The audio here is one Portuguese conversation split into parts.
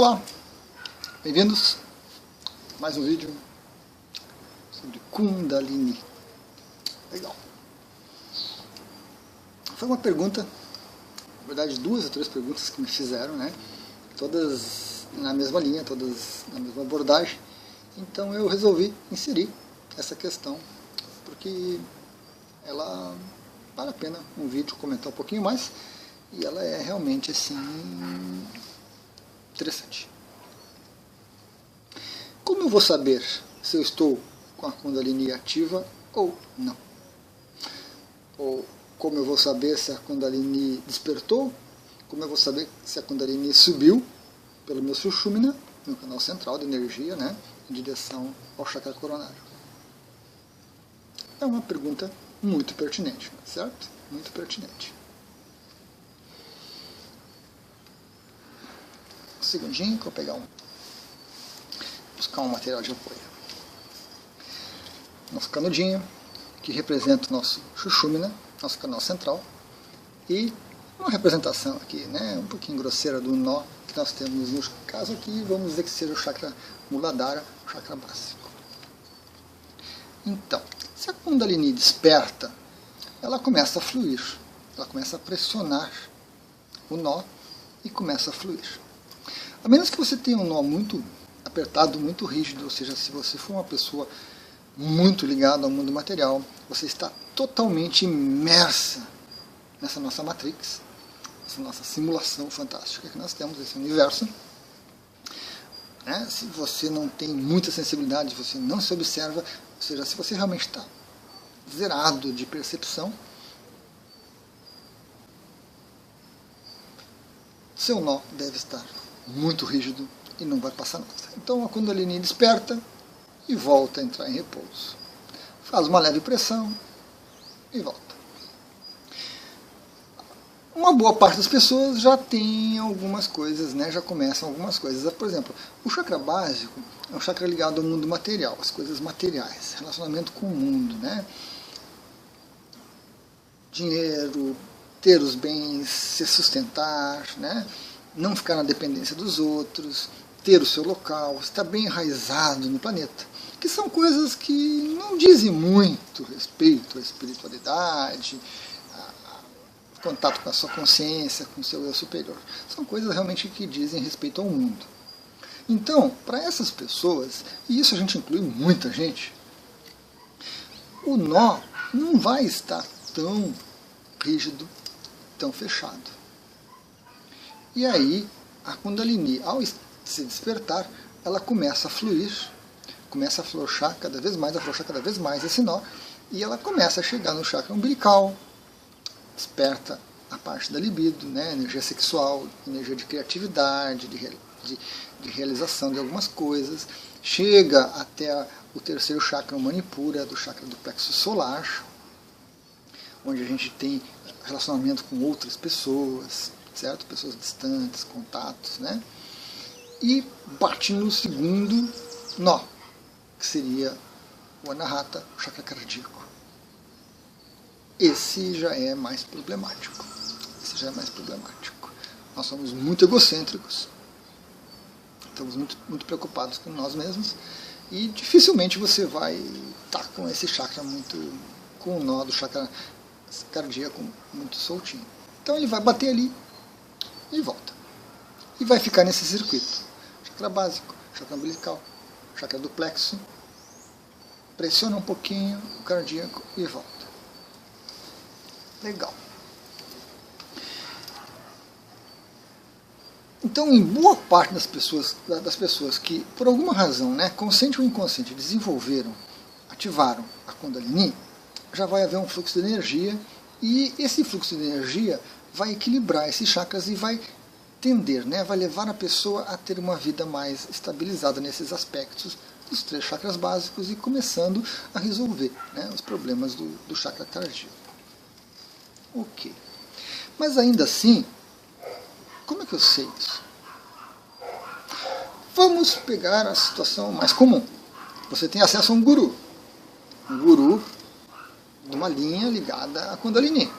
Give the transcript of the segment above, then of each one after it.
Olá, bem-vindos a mais um vídeo sobre Kundalini. Legal. Foi uma pergunta, na verdade 2 ou 3 perguntas que me fizeram, né? Todas na mesma linha, todas na mesma abordagem. Então eu resolvi inserir essa questão, porque ela vale a pena um vídeo comentar um pouquinho mais, e ela é realmente assim interessante. Como eu vou saber se eu estou com a Kundalini ativa ou não? Ou como eu vou saber se a Kundalini despertou? Como eu vou saber se a Kundalini subiu pelo meu Sushumna, meu canal central de energia, né, em direção ao chakra coronário? É uma pergunta muito pertinente, certo? Muito pertinente. Um segundinho que eu vou buscar um material de apoio. Nosso canudinho, que representa o nosso Sushumna, nosso canal central, e uma representação aqui, né, um pouquinho grosseira do nó que nós temos no caso aqui, vamos dizer que seja o chakra Muladhara, o chakra básico. Então, se a Kundalini desperta, ela começa a fluir, ela começa a pressionar o nó e começa a fluir. A menos que você tenha um nó muito apertado, muito rígido, ou seja, se você for uma pessoa muito ligada ao mundo material, você está totalmente imersa nessa nossa matrix, essa nossa simulação fantástica que nós temos, esse universo. Né? Se você não tem muita sensibilidade, você não se observa, ou seja, se você realmente está zerado de percepção, seu nó deve estar muito rígido e não vai passar nada. Então a Kundalini desperta e volta a entrar em repouso. Faz uma leve pressão e volta. Uma boa parte das pessoas já tem algumas coisas, né? Já começam algumas coisas. Por exemplo, o chakra básico é um chakra ligado ao mundo material, às coisas materiais, relacionamento com o mundo, né? Dinheiro, ter os bens, se sustentar, né? Não ficar na dependência dos outros, ter o seu local, estar bem enraizado no planeta, que são coisas que não dizem muito respeito à espiritualidade, a contato com a sua consciência, com o seu eu superior. São coisas realmente que dizem respeito ao mundo. Então, para essas pessoas, e isso a gente inclui muita gente, o nó não vai estar tão rígido, tão fechado. E aí, a Kundalini, ao se despertar, ela começa a fluir, começa a afrouxar cada vez mais esse nó, e ela começa a chegar no chakra umbilical, desperta a parte da libido, né, energia sexual, energia de criatividade, de realização de algumas coisas, chega até o terceiro chakra, o Manipura, do chakra do plexo solar, onde a gente tem relacionamento com outras pessoas, certo? Pessoas distantes, contatos, né? E bate no segundo nó, que seria o Anahata, o chakra cardíaco. Esse já é mais problemático. Nós somos muito egocêntricos, estamos muito preocupados com nós mesmos, e dificilmente você vai estar com esse chakra com o nó do chakra cardíaco muito soltinho. Então ele vai bater ali e volta. E vai ficar nesse circuito. Chakra básico, chakra umbilical, chakra do plexo. Pressiona um pouquinho o cardíaco e volta. Legal. Então, em boa parte das pessoas que, por alguma razão, né, consciente ou inconsciente, ativaram a Kundalini, já vai haver um fluxo de energia, e esse fluxo de energia vai equilibrar esses chakras e vai tender, né, vai levar a pessoa a ter uma vida mais estabilizada nesses aspectos dos 3 chakras básicos e começando a resolver, né, os problemas do chakra cardíaco. Ok. Mas ainda assim, como é que eu sei isso? Vamos pegar a situação mais comum. Você tem acesso a um guru de uma linha ligada a Kundalini.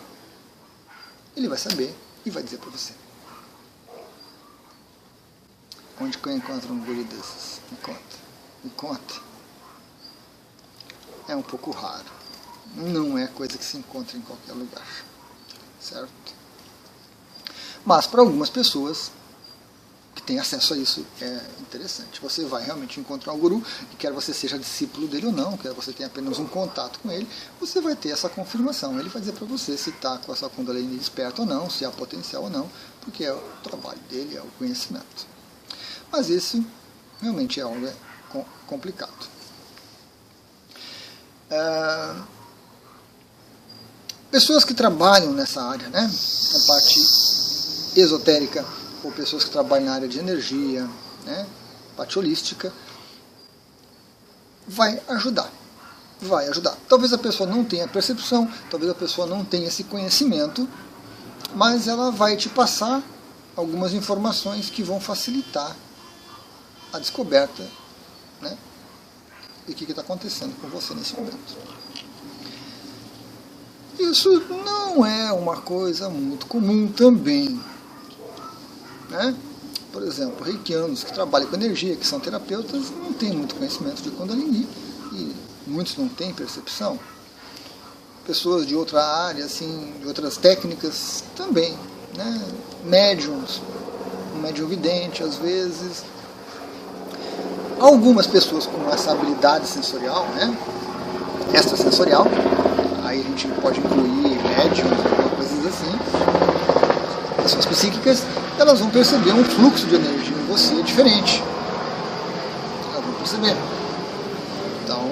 Ele vai saber e vai dizer para você: Onde que eu encontro um guru desses? Me conta. Me conta. É um pouco raro. Não é coisa que se encontra em qualquer lugar. Certo? Mas para algumas pessoas que têm acesso a isso é interessante. Você vai realmente encontrar um guru, e quer você seja discípulo dele ou não, quer você tenha apenas um contato com ele, você vai ter essa confirmação. Ele vai dizer para você se está com a sua Kundalini desperta ou não, se há potencial ou não, porque é o trabalho dele, é o conhecimento. Mas isso realmente é algo complicado. Pessoas que trabalham nessa área, né, na parte esotérica, ou pessoas que trabalham na área de energia, né, parte holística, vai ajudar. Vai ajudar. Talvez a pessoa não tenha percepção, talvez a pessoa não tenha esse conhecimento, mas ela vai te passar algumas informações que vão facilitar a descoberta, né, e o que está acontecendo com você nesse momento. Isso não é uma coisa muito comum também. Né? Por exemplo, reikianos que trabalham com energia, que são terapeutas, não têm muito conhecimento de Kundalini e muitos não têm percepção. Pessoas de outra área, assim, de outras técnicas também. Né? Médiums, um médium vidente às vezes. Algumas pessoas com essa habilidade sensorial, né? Extrasensorial, aí a gente pode incluir médiums, coisas assim, pessoas psíquicas, elas vão perceber um fluxo de energia em você diferente. Elas vão perceber. Então,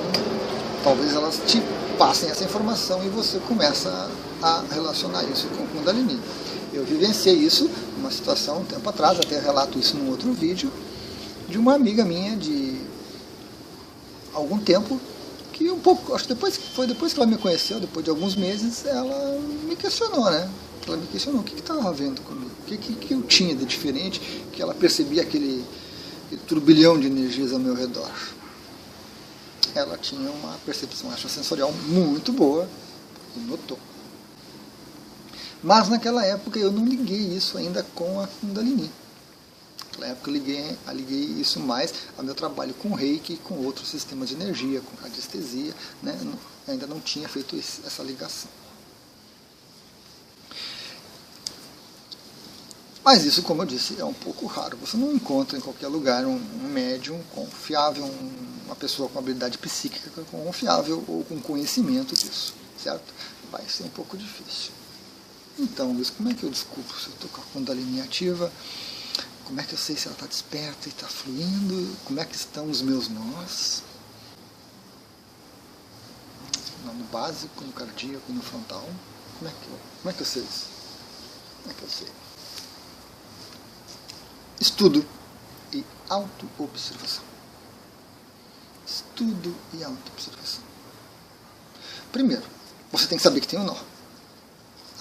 talvez elas te passem essa informação e você começa a relacionar isso com Kundalini. Eu vivenciei isso numa situação um tempo atrás, até relato isso num outro vídeo, de uma amiga minha de algum tempo, que um pouco, acho que depois que ela me conheceu, depois de alguns meses, ela me questionou, né? Ela me questionou o que estava vendo comigo, o que eu tinha de diferente, que ela percebia aquele turbilhão de energias ao meu redor. Ela tinha uma percepção extrasensorial muito boa e notou. Mas naquela época eu não liguei isso ainda com a Kundalini. Naquela época eu liguei isso mais ao meu trabalho com Reiki, com outros sistemas de energia, com radiestesia, né? Ainda não tinha feito essa ligação. Mas isso, como eu disse, é um pouco raro. Você não encontra em qualquer lugar um médium confiável, uma pessoa com habilidade psíquica confiável ou com conhecimento disso, certo? Vai ser um pouco difícil. Então, Luiz, como é que eu descubro se eu estou com a Kundalini ativa? Como é que eu sei se ela está desperta e está fluindo? Como é que estão os meus nós? No básico, no cardíaco e no frontal. Como é que eu sei isso? Como é que eu sei? Estudo e auto-observação. Estudo e auto-observação. Primeiro, você tem que saber que tem um nó.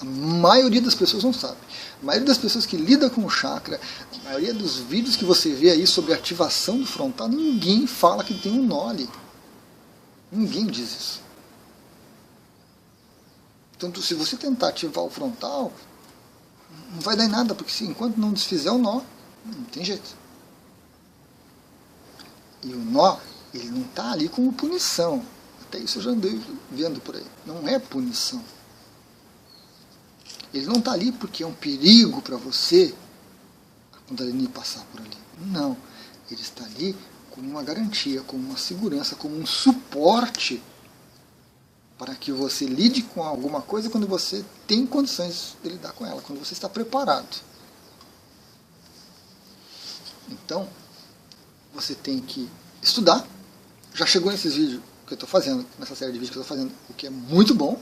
A maioria das pessoas não sabe. A maioria das pessoas que lidam com o chakra, a maioria dos vídeos que você vê aí sobre ativação do frontal, ninguém fala que tem um nó ali. Ninguém diz isso. Tanto se você tentar ativar o frontal, não vai dar em nada, porque enquanto não desfizer o nó, não tem jeito. E o nó, ele não está ali como punição. Até isso eu já andei vendo por aí. Não é punição. Ele não está ali porque é um perigo para você a Kundalini passar por ali. Não. Ele está ali como uma garantia, como uma segurança, como um suporte para que você lide com alguma coisa quando você tem condições de lidar com ela, quando você está preparado. Então, você tem que estudar. Já chegou nesses vídeos que eu estou fazendo, nessa série de vídeos que eu estou fazendo, o que é muito bom.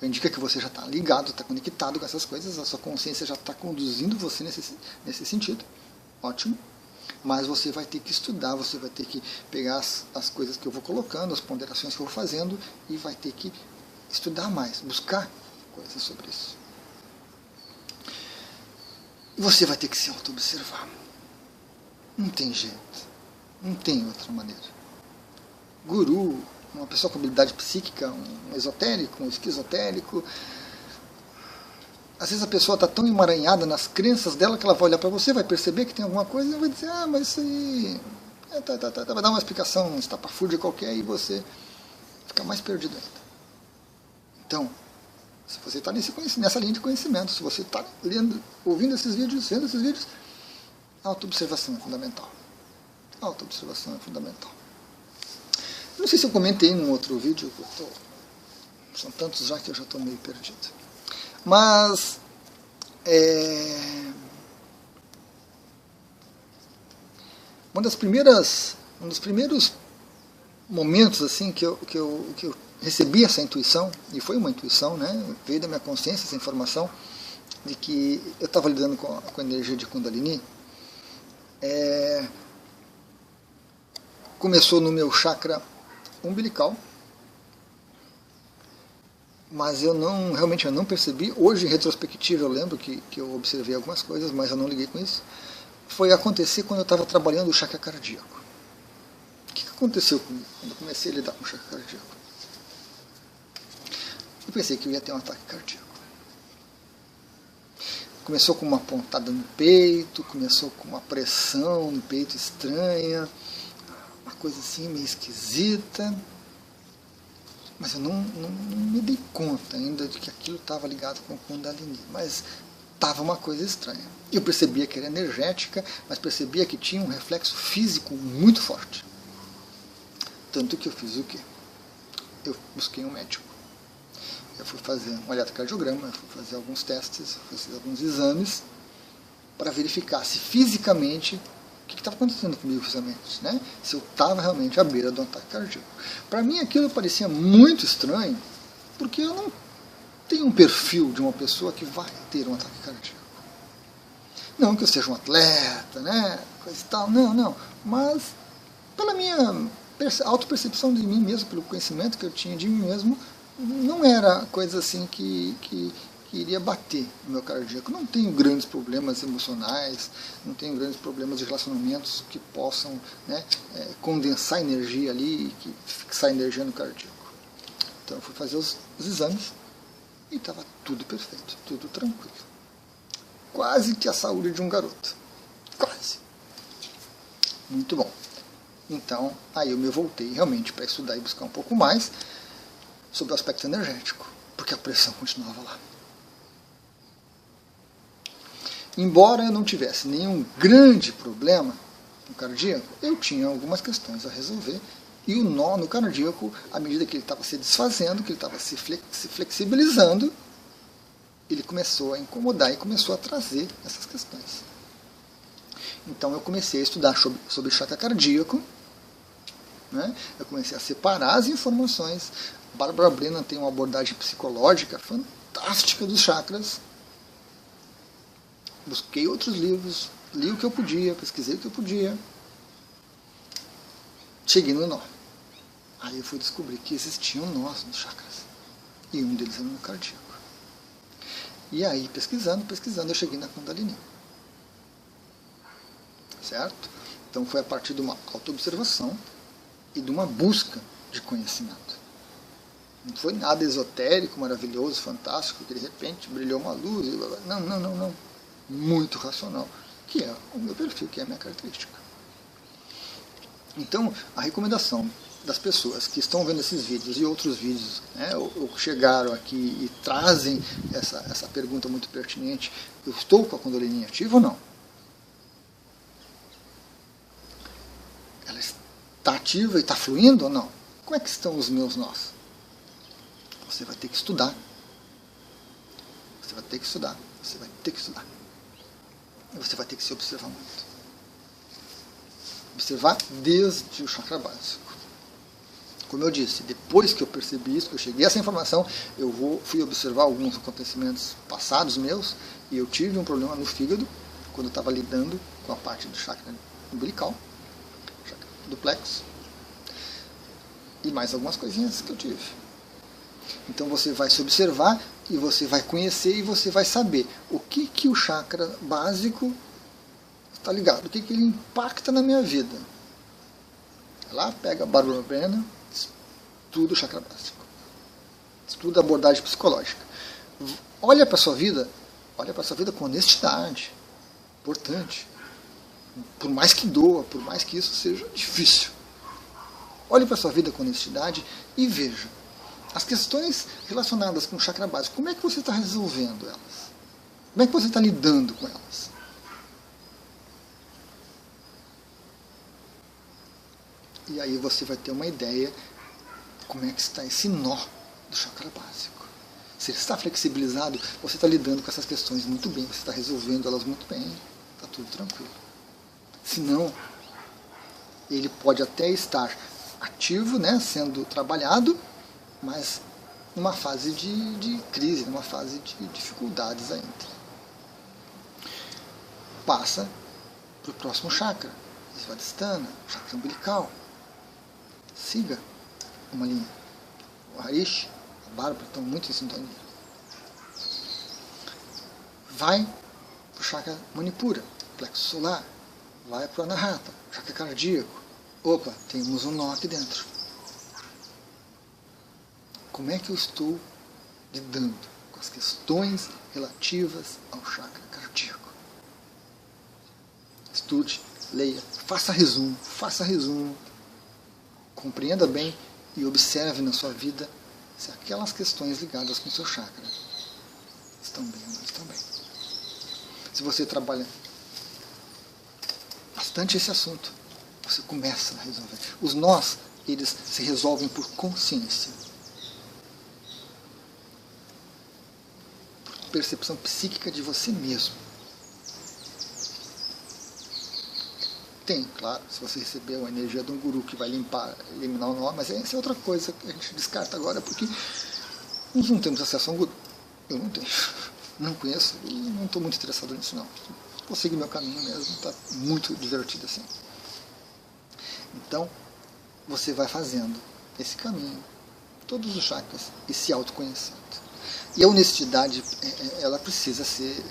Indica que você já está ligado, está conectado com essas coisas, a sua consciência já está conduzindo você nesse sentido. Ótimo. Mas você vai ter que estudar, você vai ter que pegar as coisas que eu vou colocando, as ponderações que eu vou fazendo, e vai ter que estudar mais, buscar coisas sobre isso. E você vai ter que se auto-observar. Não tem jeito. Não tem outra maneira. Guru, uma pessoa com habilidade psíquica, um esotérico, um esquizotérico, Às vezes a pessoa está tão emaranhada nas crenças dela que ela vai olhar para você, vai perceber que tem alguma coisa e vai dizer, ah, mas isso aí... vai dar uma explicação estapafúrdia qualquer e você fica mais perdido ainda. Então, se você está nessa linha de conhecimento, se você está ouvindo esses vídeos, vendo esses vídeos, autoobservação é fundamental. Autoobservação é fundamental. Não sei se eu comentei num outro vídeo, são tantos já que eu já estou meio perdido. Mas um dos primeiros momentos assim que eu recebi essa intuição, e foi uma intuição, né, veio da minha consciência essa informação de que eu estava lidando com a energia de Kundalini. Começou no meu chakra umbilical, mas realmente eu não percebi. Hoje, em retrospectiva, eu lembro que eu observei algumas coisas, mas eu não liguei com isso. Foi acontecer quando eu estava trabalhando o chakra cardíaco. O que aconteceu comigo quando eu comecei a lidar com o chakra cardíaco? Eu pensei que eu ia ter um ataque cardíaco. Começou com uma pontada no peito, começou com uma pressão no peito estranha, uma coisa assim meio esquisita. Mas eu não me dei conta ainda de que aquilo estava ligado com o Kundalini. Mas estava uma coisa estranha. Eu percebia que era energética, mas percebia que tinha um reflexo físico muito forte. Tanto que eu fiz o quê? Eu busquei um médico. Eu fui fazer um eletrocardiograma, fui fazer alguns testes, fui fazer alguns exames para verificar se fisicamente o que estava acontecendo comigo fisicamente, né? Se eu estava realmente à beira de um ataque cardíaco. Para mim aquilo parecia muito estranho, porque eu não tenho um perfil de uma pessoa que vai ter um ataque cardíaco. Não que eu seja um atleta, né? Coisa e tal, não. Mas pela minha autopercepção de mim mesmo, pelo conhecimento que eu tinha de mim mesmo, não era coisa assim que iria bater no meu cardíaco. Não tenho grandes problemas emocionais, não tenho grandes problemas de relacionamentos que possam, né, condensar energia ali e que fixar energia no cardíaco. Então eu fui fazer os exames e estava tudo perfeito, tudo tranquilo. Quase que a saúde de um garoto. Quase. Muito bom. Então, aí eu me voltei realmente para estudar e buscar um pouco mais sobre o aspecto energético, porque a pressão continuava lá. Embora eu não tivesse nenhum grande problema no cardíaco, eu tinha algumas questões a resolver, e o nó no cardíaco, à medida que ele estava se desfazendo, que ele estava se flexibilizando, ele começou a incomodar e começou a trazer essas questões. Então eu comecei a estudar sobre chakra cardíaco, né? Eu comecei a separar as informações. Barbara Brennan tem uma abordagem psicológica fantástica dos chakras. Busquei outros livros, li o que eu podia, pesquisei o que eu podia. Cheguei no nó. Aí eu fui descobrir que existiam nós nos chakras. E um deles era no cardíaco. E aí, pesquisando, eu cheguei na Kundalini. Certo? Então foi a partir de uma autoobservação e de uma busca de conhecimento. Não foi nada esotérico, maravilhoso, fantástico, que de repente brilhou uma luz. Não. Muito racional, que é o meu perfil, que é a minha característica. Então, a recomendação das pessoas que estão vendo esses vídeos e outros vídeos, né, ou chegaram aqui e trazem essa pergunta muito pertinente, eu estou com a Kundalini ativa ou não? Ela está ativa e está fluindo ou não? Como é que estão os meus nós? Você vai ter que estudar. Você vai ter que estudar. E você vai ter que se observar muito. Observar desde o chakra básico. Como eu disse, depois que eu percebi isso, que eu cheguei a essa informação, fui observar alguns acontecimentos passados meus, e eu tive um problema no fígado, quando eu estava lidando com a parte do chakra umbilical, chakra do plexo, e mais algumas coisinhas que eu tive. Então você vai se observar e você vai conhecer e você vai saber o que o chakra básico está ligado, o que ele impacta na minha vida. Lá pega a Barbara Brennan, estuda o chakra básico, estuda a abordagem psicológica. Olha para a sua vida Olha para a sua vida com honestidade. Importante. Por mais que doa, por mais que isso seja difícil. Olhe para a sua vida com honestidade e veja as questões relacionadas com o chakra básico. Como é que você está resolvendo elas? Como é que você está lidando com elas? E aí você vai ter uma ideia de como é que está esse nó do chakra básico. Se ele está flexibilizado, você está lidando com essas questões muito bem, você está resolvendo elas muito bem, está tudo tranquilo. Se não, ele pode até estar ativo, né, sendo trabalhado, mas numa fase de crise, numa fase de dificuldades ainda. Passa para o próximo chakra, Svadhisthana, chakra umbilical. Siga uma linha. O Harish, a Bárbara estão muito em sintonia. Vai para o chakra Manipura, plexo solar. Vai para o Anahata, chakra cardíaco. Opa, temos um nó aqui dentro. Como é que eu estou lidando com as questões relativas ao chakra cardíaco? Estude, leia, faça resumo, compreenda bem e observe na sua vida se aquelas questões ligadas com o seu chakra estão bem ou não estão bem. Se você trabalha bastante esse assunto, você começa a resolver. Os nós, eles se resolvem por consciência. Por percepção psíquica de você mesmo. Tem, claro, se você recebeu a energia de um guru que vai eliminar o nó, mas essa é outra coisa que a gente descarta agora, porque nós não temos acesso a um guru. Eu não tenho. Não conheço e não estou muito interessado nisso, não. Vou seguir meu caminho mesmo, está muito divertido assim. Então, você vai fazendo esse caminho, todos os chakras, e se autoconhecendo. E a honestidade, ela precisa ser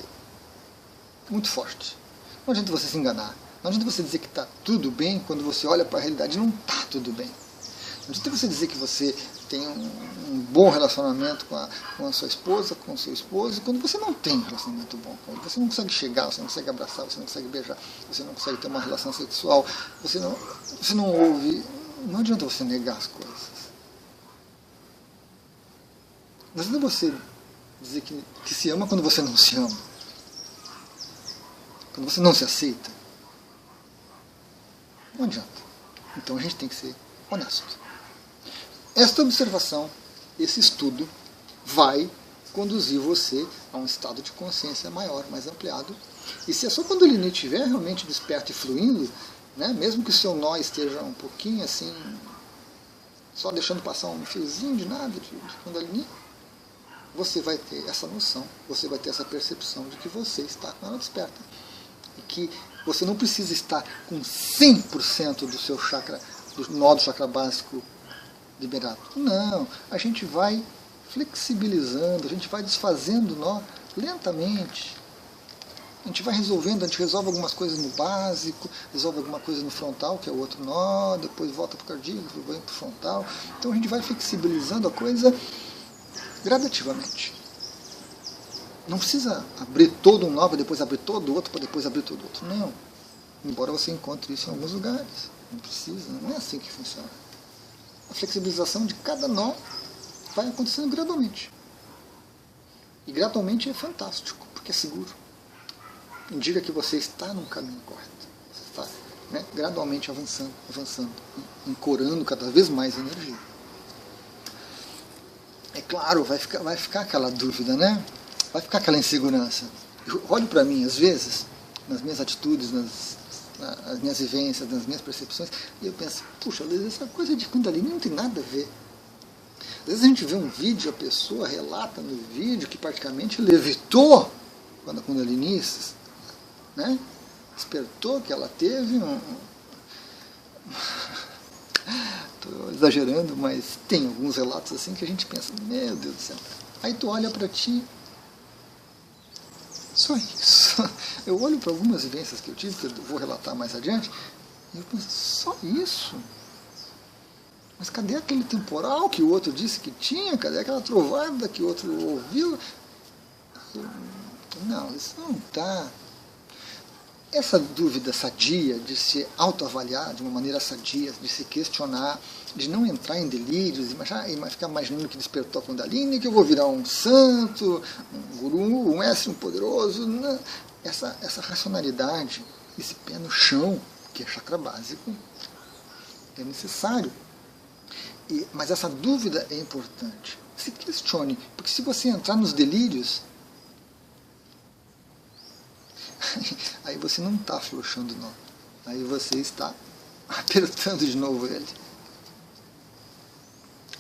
muito forte. Não adianta você se enganar. Não adianta você dizer que está tudo bem quando você olha para a realidade e não está tudo bem. Não adianta você dizer que você tem um bom relacionamento com a sua esposa, com o seu esposo, quando você não tem um relacionamento bom. Quando você não consegue chegar, você não consegue abraçar, você não consegue beijar, você não consegue ter uma relação sexual, você não ouve. Não adianta você negar as coisas. Não adianta você dizer que se ama quando você não se ama. Quando você não se aceita. Não adianta. Então a gente tem que ser honesto. Esta observação, esse estudo, vai conduzir você a um estado de consciência maior, mais ampliado. E se a sua Kundalini estiver realmente desperta e fluindo, né, mesmo que o seu nó esteja um pouquinho assim, só deixando passar um fiozinho de nada de Kundalini, você vai ter essa noção, você vai ter essa percepção de que você está com ela desperta. E que você não precisa estar com 100% do seu chakra, do nó do chakra básico liberado. Não, a gente vai flexibilizando, a gente vai desfazendo o nó lentamente. A gente vai resolvendo, a gente resolve algumas coisas no básico, resolve alguma coisa no frontal, que é o outro nó, depois volta para o cardíaco, vai para o frontal. Então a gente vai flexibilizando a coisa gradativamente. Não precisa abrir todo um nó, para depois abrir todo o outro, para depois abrir todo o outro. Não. Embora você encontre isso em alguns lugares. Não precisa, não é assim que funciona. A flexibilização de cada nó vai acontecendo gradualmente. E gradualmente é fantástico, porque é seguro. Indica que você está no caminho correto. Você está, né, gradualmente avançando, ancorando cada vez mais energia. É claro, vai ficar aquela dúvida, né? Vai ficar aquela insegurança. Eu olho para mim, às vezes, nas minhas atitudes, nas minhas vivências, nas minhas percepções, e eu penso, puxa, às vezes essa coisa de Kundalini não tem nada a ver. Às vezes a gente vê um vídeo, a pessoa relata no vídeo que praticamente levitou quando a Kundalini, né, despertou, que ela teve Estou exagerando, mas tem alguns relatos assim que a gente pensa, meu Deus do céu. Aí tu olha para ti, só isso. Eu olho para algumas vivências que eu tive, que eu vou relatar mais adiante, e eu penso, só isso? Mas cadê aquele temporal que o outro disse que tinha? Cadê aquela trovada que o outro ouviu? Não, isso não está. Essa dúvida sadia de se autoavaliar de uma maneira sadia, de se questionar, de não entrar em delírios e ficar imaginando que despertou a Kundalini, que eu vou virar um santo, um guru, um mestre, um poderoso. Não. Essa racionalidade, esse pé no chão, que é chakra básico, é necessário. Mas essa dúvida é importante. Se questione, porque se você entrar nos delírios, aí você não está afrouxando não. Aí você está apertando de novo ele.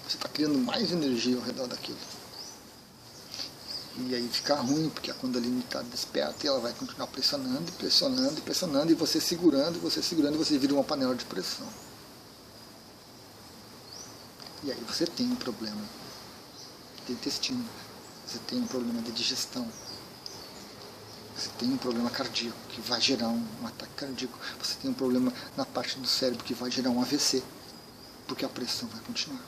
Você está criando mais energia ao redor daquilo. E aí fica ruim, porque a Kundalini está desperta e ela vai continuar pressionando, pressionando, pressionando, e você segurando, e você vira uma panela de pressão. E aí você tem um problema de intestino, você tem um problema de digestão, você tem um problema cardíaco que vai gerar um ataque cardíaco, você tem um problema na parte do cérebro que vai gerar um AVC, porque a pressão vai continuar.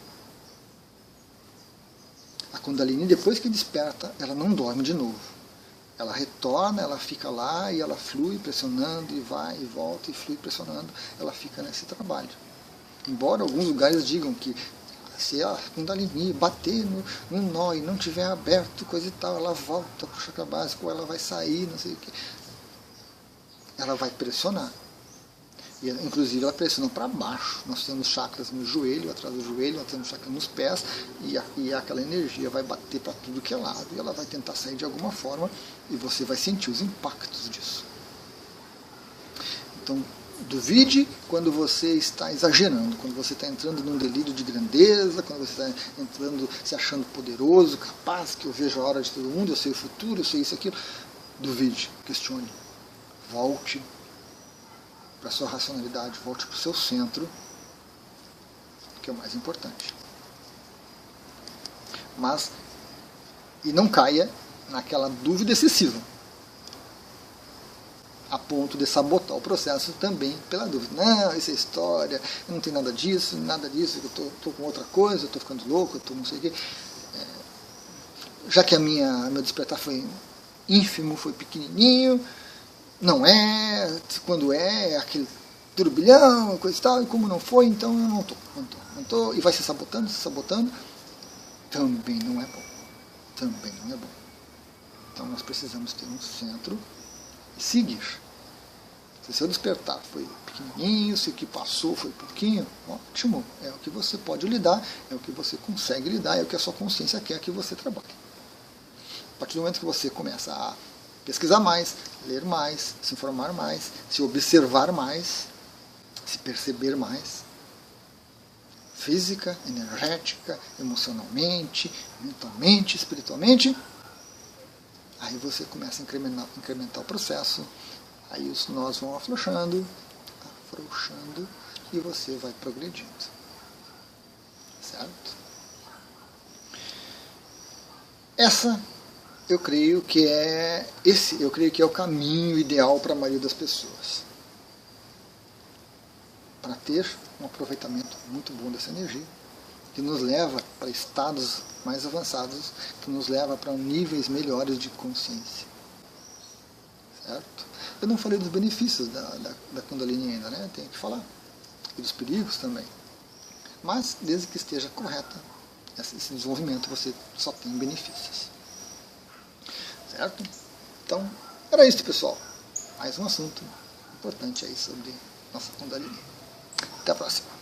A Kundalini, depois que desperta, ela não dorme de novo. Ela retorna, ela fica lá e ela flui pressionando e vai e volta e flui pressionando. Ela fica nesse trabalho. Embora alguns lugares digam que se a Kundalini bater no nó e não tiver aberto, coisa e tal, ela volta para o chakra básico, ou ela vai sair, não sei o que. Ela vai pressionar. E, inclusive ela pressiona para baixo. Nós temos chakras no joelho, atrás do joelho, nós temos chakras nos pés, e aquela energia vai bater para tudo que é lado, e ela vai tentar sair de alguma forma, e você vai sentir os impactos disso. Então, duvide quando você está exagerando, quando você está entrando num delírio de grandeza, quando você está entrando se achando poderoso, capaz, que eu vejo a hora de todo mundo, eu sei o futuro, eu sei isso, aquilo. Duvide, questione, volte para a sua racionalidade, volte para o seu centro, que é o mais importante. E não caia naquela dúvida excessiva, a ponto de sabotar o processo também pela dúvida. Não, isso é história, eu não tenho nada disso, eu estou com outra coisa, eu estou ficando louco, eu estou não sei o quê. Já que meu despertar foi ínfimo, foi pequenininho, não é, quando é aquele turbilhão, coisa e tal, e como não foi, então eu não estou, e vai se sabotando, também não é bom. Então nós precisamos ter um centro e seguir. Se o seu despertar foi pequenininho, se o que passou foi pouquinho, ótimo, é o que você pode lidar, é o que você consegue lidar, é o que a sua consciência quer que você trabalhe. A partir do momento que você começa a pesquisar mais, ler mais, se informar mais, se observar mais, se perceber mais, física, energética, emocionalmente, mentalmente, espiritualmente, aí você começa a incrementar o processo, aí os nós vão afrouxando, e você vai progredindo. Certo? Eu creio que é o caminho ideal para a maioria das pessoas, para ter um aproveitamento muito bom dessa energia, que nos leva para estados mais avançados, que nos leva para níveis melhores de consciência. Certo? Eu não falei dos benefícios da Kundalini ainda, né? Tenho que falar. E dos perigos também. Mas, desde que esteja correta esse desenvolvimento, você só tem benefícios. Certo? Então, era isso, pessoal. Mais um assunto importante aí sobre nossa Kundalini. Até a próxima.